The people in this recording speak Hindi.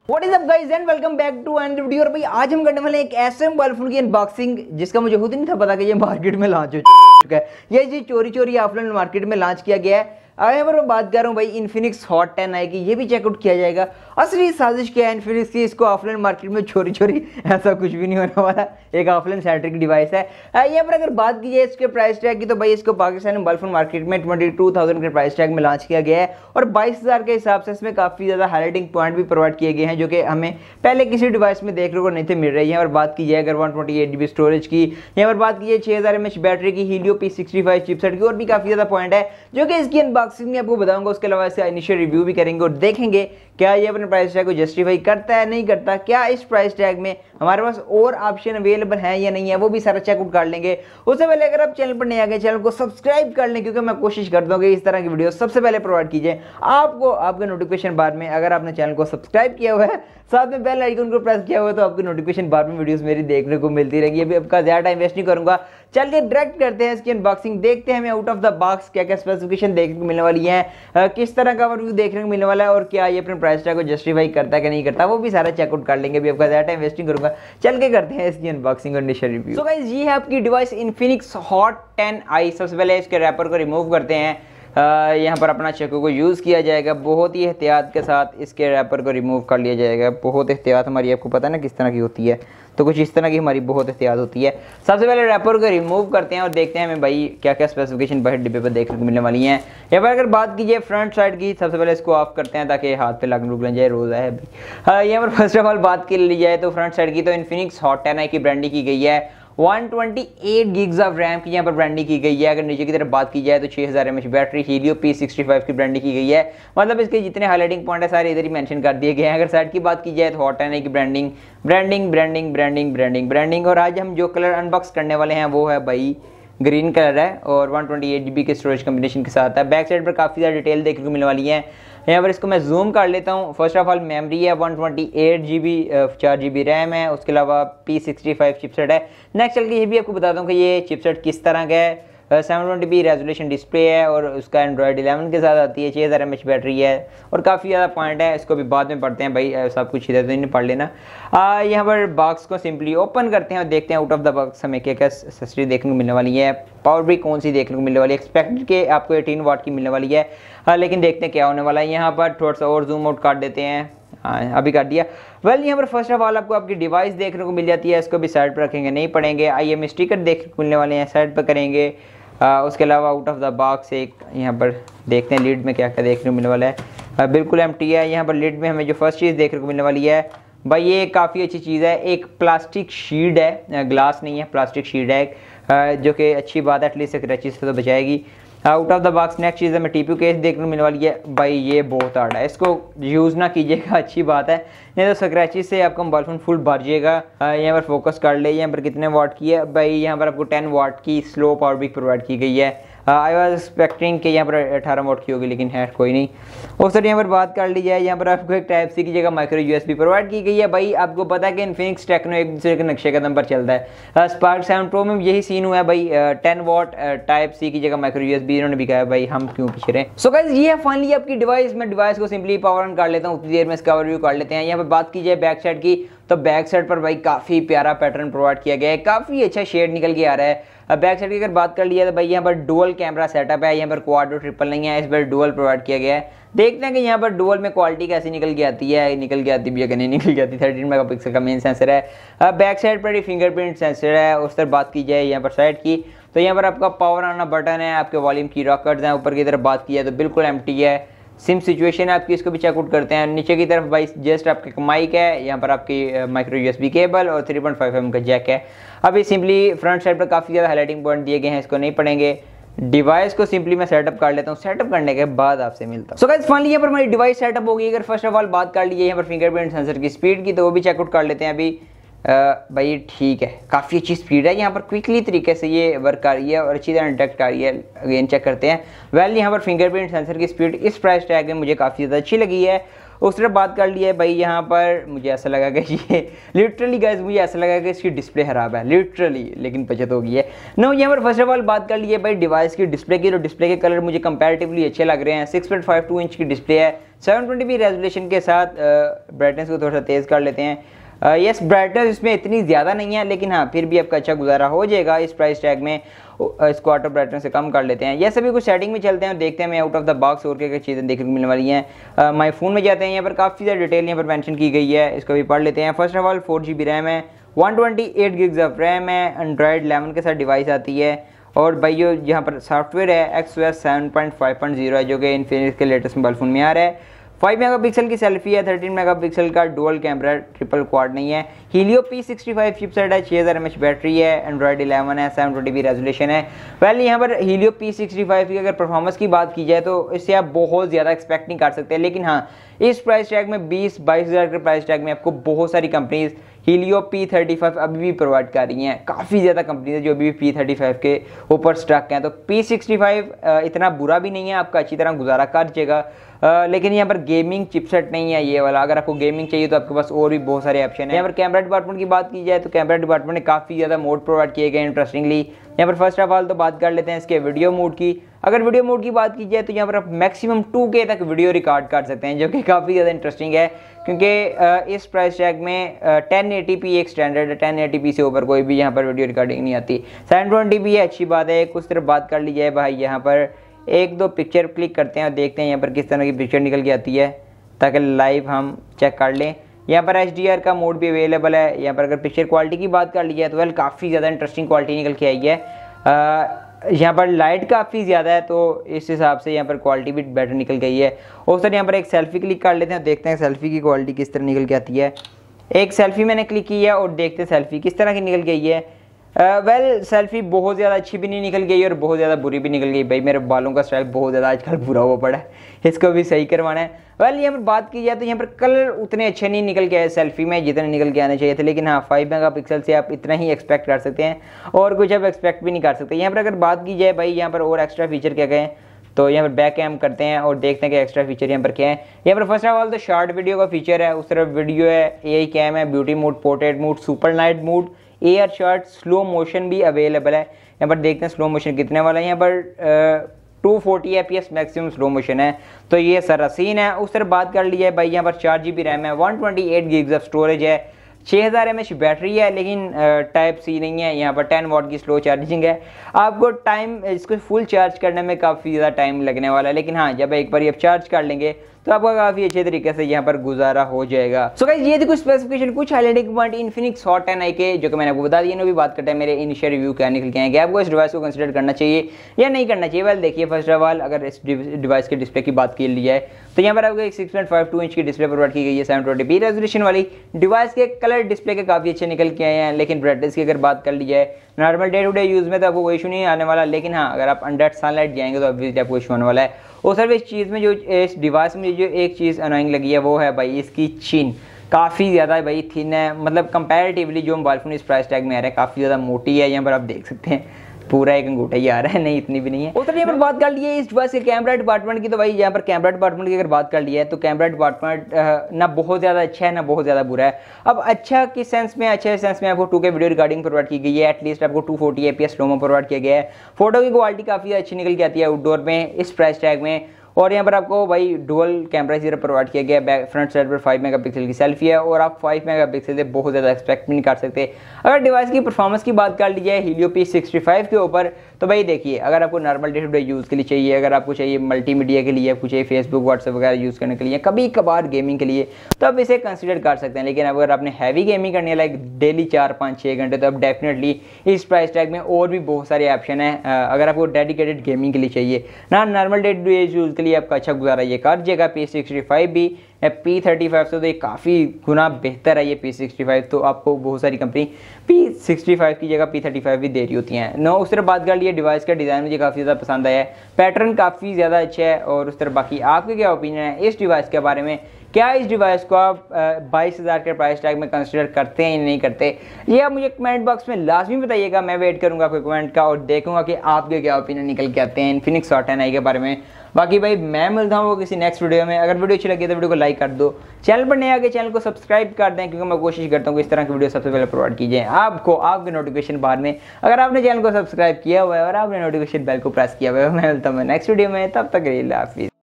What is up guys and welcome back to and video. और भाई आज हम करने वाले हैं एक ऐसे मोबाइल फोन की अनबॉक्सिंग जिसका मुझे खुद नहीं था पता कि ये मार्केट में लॉन्च हो चुका है। ये जी चोरी चोरी ऑफलाइन मार्केट में लॉन्च किया गया है। अगर मैं बात कर रहा हूँ भाई इन्फिनिक्स हॉट 10 आएगी, ये भी चेकआउट किया जाएगा। असली साजिश क्या है इन्फिनिक्स की, इसको ऑफलाइन मार्केट में चोरी चोरी ऐसा कुछ भी नहीं होने वाला, एक ऑफलाइन सेंट्रिक डिवाइस है। यहाँ पर अगर बात की जाए इसके प्राइस टैग की तो भाई इसको पाकिस्तान मोबाइल फोन मार्केट में 22,000 के प्राइस टैग में लॉन्च किया गया है और 22,000 के हिसाब से इसमें काफ़ी ज़्यादा हाईलाइटिंग पॉइंट भी प्रोवाइड किए गए हैं जो कि हमें पहले किसी डिवाइस में देखने को नहीं थे मिल रही है। और बात की जाए अगर 128GB स्टोरेज की, यहाँ पर बात की जाए 6000 mAh बैटरी की, हीलियो P65 चिपसेट की, और भी काफ़ी ज़्यादा पॉइंट है जो कि इसकी अनबॉक्सिंग में आपको बताऊंगा। उसके अलावा इसका इनिशियल रिव्यू भी करेंगे और देखेंगे क्या ये अपने प्राइस टैग को जस्टिफाई करता है नहीं करता, क्या इस प्राइस टैग में हमारे पास और ऑप्शन अवेलेबल है या नहीं है, वो भी सारा चेकआउट कर लेंगे। उससे पहले अगर आप चैनल पर नहीं आ गए चैनल को सब्सक्राइब कर लें, क्योंकि मैं कोशिश करता हूँ कि इस तरह की वीडियो सबसे पहले प्रोवाइड कीजिए आपको आपके नोटिफिकेशन बार में। अगर आपने चैनल को सब्सक्राइब किया हुआ है साथ में बेल आइकन को प्रेस किया हुआ है तो आपको नोटिफिकेशन बार में वीडियोस मेरी देखने को मिलती रहेगी। अभी आपका ज़्यादा टाइम वेस्ट नहीं करूंगा, चलिए डायरेक्ट करते हैं इसकी अनबॉक्सिंग। देखते हैं हमें आउट ऑफ द बॉक्स क्या क्या स्पेसिफिकेशन देखने को मिलने वाली है, किस तरह का रिव्यू देखने को मिलने वाला है और क्या ये अपने प्राइस टैग को जस्टिफाई करता है कि नहीं करता, वो भी सारा चेकआउट कर लेंगे। अभी आपका ज़्यादा टाइम वेस्ट नहीं करूंगा, चल के करते हैं इसकी अनबॉक्सिंग और इनिशियल रिव्यू। सो गाइस ये है आपकी डिवाइस इन्फिनिक्स हॉट 10i। सबसे पहले इसके रैपर को रिमूव करते हैं। यहाँ पर अपना चाकू को यूज़ किया जाएगा, बहुत ही एहतियात के साथ इसके रैपर को रिमूव कर लिया जाएगा। बहुत एहतियात हमारी आपको पता है ना किस तरह की होती है, तो कुछ इस तरह की हमारी बहुत एहतियात होती है। सबसे पहले रैपर को रिमूव करते हैं और देखते हैं हमें भाई क्या क्या स्पेसिफिकेशन बाहर डिब्बे पर देखने को मिलने वाली हैं। यहाँ पर अगर बात कीजिए फ्रंट साइड की, सबसे पहले इसको ऑफ करते हैं ताकि हाथ पे लग रुक जाए, रोज़ा है अभी। यहाँ पर फर्स्ट ऑफ ऑल बात की ली जाए तो फ्रंट साइड की तो इन्फिनिक्स हॉट 10i की ब्रांडिंग की गई है। 128 GB ऑफ रैम की यहाँ पर ब्रांडिंग की गई है। अगर नीचे की तरफ बात की जाए तो 6000 mAh बैटरी, हीलियो P65 की ब्रांडिंग की गई है। मतलब इसके जितने हाईलाइटिंग पॉइंट है सारे इधर ही मेंशन कर दिए गए हैं। अगर साइड की बात की जाए तो हॉट 10i की branding branding branding branding branding branding. और आज हम जो कलर अनबॉक्स करने वाले हैं वो है भाई ग्रीन कलर है और 128GB के स्टोरेज कम्बिनेशन के साथ है। बैक साइड पर काफ़ी ज़्यादा डिटेल देखने को मिलने वाली है। यहाँ पर इसको मैं जूम कर लेता हूँ। फर्स्ट ऑफ ऑल मेमोरी है 128GB 4GB रैम है, उसके अलावा P65 चिपसेट है। नेक्स्ट चल के ये भी आपको बताता हूँ कि ये चिपसेट किस तरह का है। 720p रेजोल्यूशन डिस्प्ले है और उसका एंड्रॉयड 11 के साथ आती है। 6000 mAh बैटरी है और काफ़ी ज़्यादा पॉइंट है। इसको भी बाद में पढ़ते हैं भाई, सब कुछ इधर तो नहीं पढ़ लेना। यहाँ पर बॉक्स को सिंपली ओपन करते हैं और देखते हैं आउट ऑफ द बॉक्स हमें क्या क्या एक्सेसरी देखने को मिलने वाली है। पावर भी कौन सी देखने को मिलने वाली है, एक्सपेक्टेड के आपको 18 वाट की मिलने वाली है, लेकिन देखते हैं क्या होने वाला है। यहाँ पर थोड़ा सा और जूम आउट कर देते हैं, हाँ अभी कर दिया। यहाँ पर फर्स्ट ऑफ ऑल आपको आपकी डिवाइस देखने को मिल जाती है। इसको भी साइड पर रखेंगे, नहीं पड़ेंगे। IM स्टिकर देखने को मिलने वाले हैं, साइड पर करेंगे। उसके अलावा आउट ऑफ द बॉक्स एक यहाँ पर देखते हैं लीड में क्या क्या देखने को मिलने वाला है। बिल्कुल एम्प्टी है। यहाँ पर लीड में हमें जो फर्स्ट चीज़ देखने को मिलने वाली है भाई ये काफ़ी अच्छी चीज़ है, एक प्लास्टिक शील्ड है, ग्लास नहीं है प्लास्टिक शील्ड है, जो कि अच्छी बात है, एटलीस्ट स्क्रैचेस से तो बचाएगी। Out of the box next चीज़ है हमें TPU केस देखने को मिलने वाली है। भाई ये बहुत हार्ड है, इसको यूज़ ना कीजिएगा, अच्छी बात है, नहीं तो स्क्रैचेस से आपका मोबाइल फोन फुल भर जाएगा। यहाँ पर फोकस कर ले, यहाँ पर कितने वाट की है भाई, यहाँ पर आपको 10 वाट की स्लो पावर भी प्रोवाइड की गई है। आई वॉज एक्सपेक्टिंग कि यहाँ पर 18 वाट की होगी, लेकिन है कोई नहीं। उस तरह यहाँ पर बात कर ली जाए, यहाँ पर आपको एक टाइप सी की जगह माइक्रो USB प्रोवाइड की गई है। भाई आपको पता है कि इन्फिनिक्स टेक्नो एक दूसरे के नक्शे कदम पर चलता है। स्पार्क 7 प्रो में यही सीन हुआ है भाई, 10 वाट टाइप सी की जगह माइक्रो USB इन्होंने भी कहा है, भाई हम क्यों पीछे रहे। सो गाइस ये है फाइनली आपकी डिवाइस। मैं डिवाइस को सिंपली पावर ऑन कर लेता हूँ, उतनी देर में इसका रिव्यू कर लेते हैं। यहाँ पर बात की जाए बैक साइड की तो बैक साइड पर भाई काफ़ी प्यारा पैटर्न प्रोवाइड किया गया है, काफ़ी अच्छा शेड निकल के आ रहा है। अब बैक साइड की अगर बात कर लिया तो भाई यहाँ पर डुअल कैमरा सेटअप है, यहाँ पर क्वाड और ट्रिपल नहीं है, इस पर डुअल प्रोवाइड किया गया है। देखते हैं कि यहाँ पर डुअल में क्वालिटी कैसी निकल के आती है, निकल के आती भी है कि नहीं निकल के आती। 13 मेगापिक्सल का मेन सेंसर है। बैक साइड पर ही फिंगरप्रिंट सेंसर है। उस तरह बात की जाए यहाँ पर साइड की तो यहाँ पर आपका पावर आना बटन है, आपके वॉल्यूम की रॉकर्स हैं। ऊपर की तरफ बात की जाए तो बिल्कुल एम्प्टी है। सिम सिचुएशन है आपकी, इसको भी चेकआउट करते हैं। नीचे की तरफ भाई जस्ट आपके माइक है, यहाँ पर आपकी माइक्रो USB केबल और 3.5mm का जैक है। अभी सिंपली फ्रंट साइड पर काफ़ी ज़्यादा हाईलाइटिंग पॉइंट दिए गए हैं, इसको नहीं पढ़ेंगे। डिवाइस को सिंपली मैं सेटअप कर लेता हूँ, सेटअप करने के बाद आपसे मिलता हूँ। सो गाइस फाइनली यहाँ पर हमारी डिवाइस सेटअप होगी। अगर फर्स्ट ऑफ ऑल बात कर लीजिए यहाँ पर फिंगरप्रिंट सेंसर की स्पीड की तो वो भी चेकआउट कर लेते हैं अभी। भाई ठीक है, काफ़ी अच्छी स्पीड है, यहाँ पर क्विकली तरीके से ये वर्क कर रही है और अच्छी तरह डिटेक्ट कर रही है। अगेन चेक करते हैं। वेल यहाँ पर फिंगरप्रिंट सेंसर की स्पीड इस प्राइस टैग में मुझे काफ़ी ज़्यादा अच्छी लगी है उस तरह बात कर लिया है भाई। यहाँ पर मुझे ऐसा लगा कि ये लिटरली गाइस, मुझे ऐसा लगा कि इसकी डिस्प्ले खराब है लिटरली, लेकिन बचत हो गई है। नो, यहाँ पर फर्स्ट ऑफ ऑल बात कर ली है भाई डिवाइस की डिस्प्ले की। तो डिस्प्ले के कलर मुझे कंपैरेटिवली अच्छे लग रहे हैं। 6.52 इंच की डिस्प्ले है, 720p रेजोल्यूशन के साथ। ब्राइटनेस को थोड़ा सा तेज़ कर लेते हैं। यस, ब्राइटनेस इसमें इतनी ज़्यादा नहीं है, लेकिन हाँ फिर भी आपका अच्छा गुजारा हो जाएगा इस प्राइस टैग में। इसको ऑटो ब्राइटनेस से कम कर लेते हैं। यह सभी कुछ सेटिंग में चलते हैं और देखते हैं मैं आउट ऑफ द बॉक्स और क्या चीज़ें देखने को मिलने वाली हैं। माई फोन में जाते हैं, यहाँ पर काफ़ी ज़्यादा डिटेल यहाँ पर मेंशन की गई है, इसको भी पढ़ लेते हैं। First of all 4GB RAM है, 128 GB ऑफ रैम है, एंड्रॉयड 11 के साथ डिवाइस आती है। और भाई जो यहाँ पर सॉफ्टवेयर है XOS 7.5.0 है, जो कि इन्फिनिक्स के लेटेस्ट मोबाइल फ़ोन में आ रहा है। 5 मेगापिक्सल की सेल्फी है, 13 मेगापिक्सल का डुअल कैमरा, ट्रिपल क्वाड नहीं है। हीलियो P65 चिपसेट है, 6000 mAh बैटरी है, एंड्रॉयड 11 है, 720p रेजोल्यूशन है। पहले यहाँ पर हीलियो P65 की अगर परफॉर्मेंस की बात की जाए तो इससे आप बहुत ज़्यादा एक्सपेक्ट नहीं कर सकते, लेकिन हाँ इस प्राइस टैग में 20-22 हज़ार के प्राइस टैग में आपको बहुत सारी कंपनीज हीलियो P35 अभी भी प्रोवाइड कर रही हैं। काफ़ी ज़्यादा कंपनीज है जो अभी भी P35 के ऊपर स्टक हैं। तो P65 इतना बुरा भी नहीं है, आपका अच्छी तरह गुजारा कर जाएगा। लेकिन यहाँ पर गेमिंग चिपसेट नहीं है ये वाला। अगर आपको गेमिंग चाहिए तो आपके पास और भी बहुत सारे ऑप्शन है। यहाँ पर कैमरा डिपार्टमेंट की बात की जाए तो कैमरा डिपार्टमेंट ने काफ़ी ज़्यादा मोड प्रोवाइड किए गए इंटरेस्टिंगली। यहाँ पर फर्स्ट ऑफ ऑल तो बात कर लेते हैं इसके वीडियो मोड की। अगर वीडियो मोड की बात की जाए तो यहाँ पर आप मैक्सिमम 2K तक वीडियो रिकॉर्ड कर सकते हैं, जो कि काफ़ी ज़्यादा इंटरेस्टिंग है, क्योंकि इस प्राइस टैग में 1080p एक स्टैंडर्ड है। 1080p से ऊपर कोई भी यहाँ पर वीडियो रिकॉर्डिंग नहीं आती। 720p है, अच्छी बात है। कुछ तरफ बात कर ली जाए भाई, यहाँ पर एक दो पिक्चर क्लिक करते हैं और देखते हैं यहाँ पर किस तरह की पिक्चर निकल के आती है, ताकि लाइव हम चेक कर लें। यहाँ पर HDR का मोड भी अवेलेबल है। यहाँ पर अगर पिक्चर क्वालिटी की बात कर ली जाए तो वेल काफ़ी ज़्यादा इंटरेस्टिंग क्वालिटी निकल के आई है। यहाँ पर लाइट काफ़ी ज़्यादा है, तो इस हिसाब से यहाँ पर क्वालिटी भी बेटर निकल गई है। और सर यहाँ पर एक सेल्फी क्लिक कर लेते हैं, देखते हैं सेल्फी की क्वालिटी किस तरह निकल के आती है। एक सेल्फी मैंने क्लिक की है और देखते हैं सेल्फी किस तरह की निकल गई है। वेल सेल्फी बहुत ज़्यादा अच्छी भी नहीं निकल गई और बहुत ज़्यादा बुरी भी निकल गई। भाई मेरे बालों का स्टाइल बहुत ज़्यादा आजकल बुरा हुआ पड़ा है, इसको भी सही करवाना है। वेल यहाँ पर बात की जाए तो यहाँ पर कलर उतने अच्छे नहीं निकल के आए सेल्फी में जितने निकल के आने चाहिए थे, लेकिन हाँ 5 मेगापिक्सल से आप इतना ही एक्सपेक्ट कर सकते हैं और कुछ आप एक्सपेक्ट भी नहीं कर सकते। यहाँ पर अगर बात की जाए भाई यहाँ पर और एक्स्ट्रा फीचर क्या कहें, तो यहाँ पर बैक कैम करते हैं और देखते हैं कि एक्स्ट्रा फीचर यहाँ पर क्या है। यहाँ पर फर्स्ट ऑफ ऑल तो शॉर्ट वीडियो का फीचर है, उस तरफ वीडियो है, AI कैम है, beauty mode, portrait mode, super night mode, air shot, slow motion भी अवेलेबल है। यहाँ पर देखते हैं स्लो मोशन कितने वाला है। यहाँ पर 240 fps मैक्सिमम स्लो मोशन है, तो ये सारा सीन है। उस तरह बात कर ली है भाई, यहाँ पर 4GB रैम है, 128 GB ऑफ स्टोरेज है, 6000 mAh बैटरी है, लेकिन टाइप सी नहीं है। यहाँ पर 10 वाट की स्लो चार्जिंग है। आपको टाइम इसको फुल चार्ज करने में काफ़ी ज़्यादा टाइम लगने वाला है, लेकिन हाँ जब एक बार आप चार्ज कर लेंगे तो आपका काफ़ी अच्छे तरीके से यहाँ पर गुजारा हो जाएगा। सो गाइस ये थी कुछ स्पेसिफिकेशन, कुछ highlighting point Infinix hot 10i के, जो कि मैंने आपको बता दिया। अभी बात करते हैं मेरे इनिशियल रिव्यू क्या निकल के आएंगे, आपको इस डिवाइस को कंसिडर करना चाहिए या नहीं करना चाहिए। वेल देखिए, फर्स्ट ऑफ ऑल अगर इस डिवाइस के डिस्प्ले की बात की ली जाए तो यहाँ पर आपको एक 6.52 इंच की डिस्प्ले प्रोवाइड की गई है, 720p रेजोल्यूशन वाली। डिवाइस के कलर डिस्प्ले के काफ़ी अच्छे निकल के आए हैं, लेकिन ब्राइटनेस की अगर बात कर ली जाए normal day to day use में तो आपको कोई इशू नहीं आने वाला, लेकिन हाँ अगर आप अंडर सनलाइट जाएंगे तो ऑब्वियसली आपको इशू होने वाला है। और सर इस चीज़ में जो इस डिवाइस में जो एक चीज़ अनोइंग लगी है वो है भाई इसकी चीन काफ़ी ज़्यादा भाई थिन है, मतलब कंपैरेटिवली जो मोबाइल फोन इस प्राइस टैग में आ रहा है काफ़ी ज़्यादा मोटी है। यहाँ पर आप देख सकते हैं पूरा एक अंगूठा ही आ रहा है, नहीं इतनी भी नहीं है। उधर यहाँ पर बात कर ली है इस डिवाइस के कैमरा डिपार्टमेंट की, तो भाई यहाँ पर कैमरा डिपार्टमेंट की अगर बात कर ली है तो कैमरा डिपार्टमेंट ना बहुत ज़्यादा अच्छा है ना बहुत ज़्यादा बुरा है। अब अच्छा किस सेंस में, अच्छे सेंस में आपको 2K वीडियो रिकॉर्डिंग प्रोवाइड की गई है, एटलीस्ट आपको 240 fps स्लो में प्रोवाइड किया गया है। फोटो की क्वालिटी काफ़ी अच्छी निकल के आती है आउटडोर में इस प्राइस टैग में। और यहाँ पर आपको भाई डुअल कैमरा इधर प्रोवाइड किया गया है, फ्रंट साइड पर 5 मेगापिक्सल की सेल्फी है और आप 5 मेगापिक्सल से बहुत ज़्यादा एक्सपेक्ट नहीं कर सकते। अगर डिवाइस की परफॉर्मेंस की बात कर ली जाए हीलियो P65 के ऊपर, तो भाई देखिए अगर आपको normal day to day use के लिए चाहिए, अगर आपको चाहिए मल्टीमीडिया के लिए, आपको चाहिए फेसबुक व्हाट्सएप वगैरह यूज़ करने के लिए, कभी कभार गेमिंग के लिए, तो आप इसे कंसिडर कर सकते हैं। लेकिन अगर आपने हैवी गेमिंग करनी है लाइक डेली 4-5-6 घंटे, तो आप डेफिनेटली इस प्राइस टैग में और भी बहुत सारे ऑप्शन है। अगर आपको डेडिकेटेड गेमिंग के लिए चाहिए ना, normal day to day use के लिए आपका अच्छा गुजारा ये कर जाएगा। P65 भी P35 से तो ये काफ़ी गुना बेहतर है ये P65, तो आपको बहुत सारी कंपनी P65 की जगह P35 भी दे रही होती हैं। नो, उस तरह बात कर लिए डिवाइस का डिज़ाइन मुझे काफ़ी ज़्यादा पसंद आया है, पैटर्न काफ़ी ज़्यादा अच्छा है। और उस तरह बाकी आपके क्या ओपिनियन है इस डिवाइस के बारे में, क्या इस डिवाइस को आप 22,000 के प्राइस टैग में कंसिडर करते हैं या नहीं करते, ये आप मुझे कमेंट बॉक्स में लाजमी बताइएगा। मैं वेट करूंगा आपके कमेंट का और देखूंगा कि आपके क्या ओपिनियन निकल के आते हैं इन्फिनिक्स हॉट 10i के बारे में। बाकी भाई मैं मिलता हूँ किसी नेक्स्ट वीडियो में। अगर वीडियो अच्छी लगी तो वीडियो को लाइक कर दो, चैनल पर नए आगे चैनल को सब्सक्राइब कर दें, क्योंकि मैं कोशिश करता हूँ कि इस तरह की वीडियो सबसे पहले प्रोवाइड की जाए आपको, आपके नोटिफिकेशन बार में। अगर आपने चैनल को सब्सक्राइब किया हुआ है और आपने नोटिफिकेशन बेल को प्रेस किया हुआ है, मैं मिलता हूँ नेक्स्ट वीडियो में। तब तक के लिए अल्लाह हाफिज़।